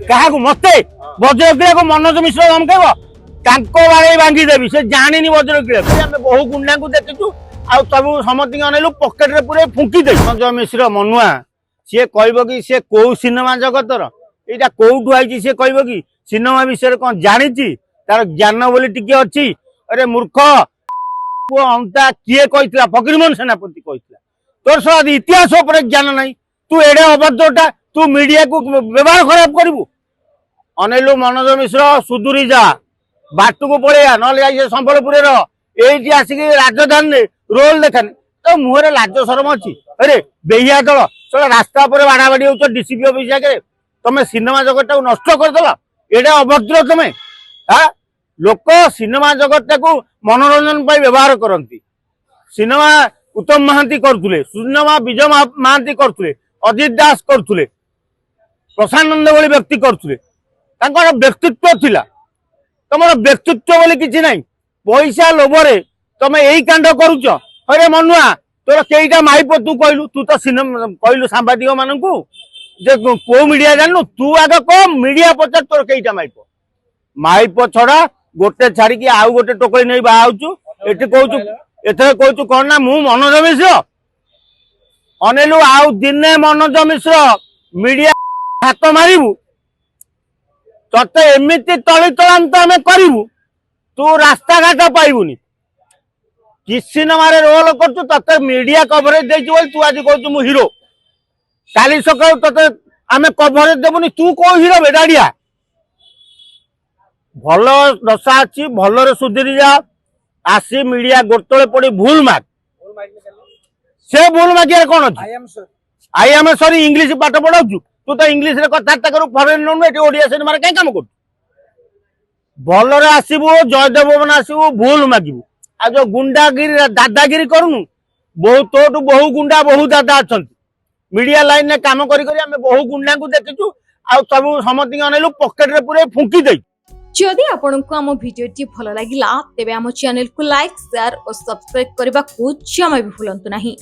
क्या मत वज्रक्रिया को मनोज मिश्र धमकेब बाड़े भांगीदेवी से जानी वज्रक्रिया बहु गुंडा को देखीचु सब समति अनेलु पकेट रे पूरे फुंकी दे मनोज मिश्र मनुआ सी कह कि सी कौ सिनेमा जगतर यहाँ कौटू आई सी कह कि सिनेमा विषय कौन जानी तार ज्ञान बोली टिके अच्छी अरे मूर्ख अंता किए कही फकीरमोहन सेनापति कही तोर सब इतिहास ज्ञान ना तू एडे अभद्रटा तू मीडिया को व्यवहार खराब करू अनेलु मनोज मिश्र सुधुरी जा बाट को पलैया ना संबलपुर ये आसिक राजधानी रोल देखानी तो मुहर लाज शरम अच्छी अरे बेहिया दल चलो रास्ता पर बाड़ा बाड़ी हो डीसीपी ऑफिस आगे तुम सिनेमा जगत नष्ट करदेल एडे अभद्र तुम हाँ लोक सिनेमा जगत को मनोरंजन व्यवहार करती सिनेमा उत्तम महांती करथुले सिनेमा विजय महांती करथुले अजित दास करथुले प्रशानंद भली व्यक्ति करथुले तांकर व्यक्तित्व थिला तमर व्यक्तित्व बोली किछि नाही पैसा लोभरे तमे एई कांड करूछ अरे मनुआ तोर केईटा माइप तू कहलु तू तो सिनेमा कहलु सांबादिक माननकु जे को मीडिया जाननु तू आगे को मीडिया पचार तोर केईटा माइप छड़ा गोटे छाड़ी की आउ गोटे टोकरी नहीं बाहाउछु एठी कहूछु एथे कहूछु कोन ना मु मनोज मिश्र अनेलु आउ दिने मनोज मिश्र मीडिया हाथ मारिबु तते एमिति तली तलांत आमे करिबु तू रास्ता घाट पाइबुनी कि सिनेमा रे रोल करछु तते मीडिया कवरेज देछु बोल तू आज कहछु मु हीरो काली सकाळ तते आमे कवरेज देबुनी तू को हीरो बेडाडिया भल दशा अच्छी भलरे सुधरी जा आसी मीडिया गोटले पड़ी भूल माग से भूल मागिया कौन अच्छी आई एम सॉरी इंग्लिश पाठ पढ़ाऊ तू तो इंग्लिश रे कथबार्ता करू फरेन नु ओडिया सिनेमा रे काम कर भलरे आसीबू जयदेव भवन आसीबू भूल मागिबू आ जो गुंडागिरी दादागिरी करूनु बहु तोटू बहु गुंडा बहु दादा अच्छा मीडिया लाइन में काम करी बहु गुंडा को देखीचु आ सब समति अनेलु पकेट रे पूरे फुंकी दे जदि आपंक आम भिडी भल लगा तेब आम चैनल को लाइक शेयर और सब्सक्राइब करने को जमा भी भूलु नहीं।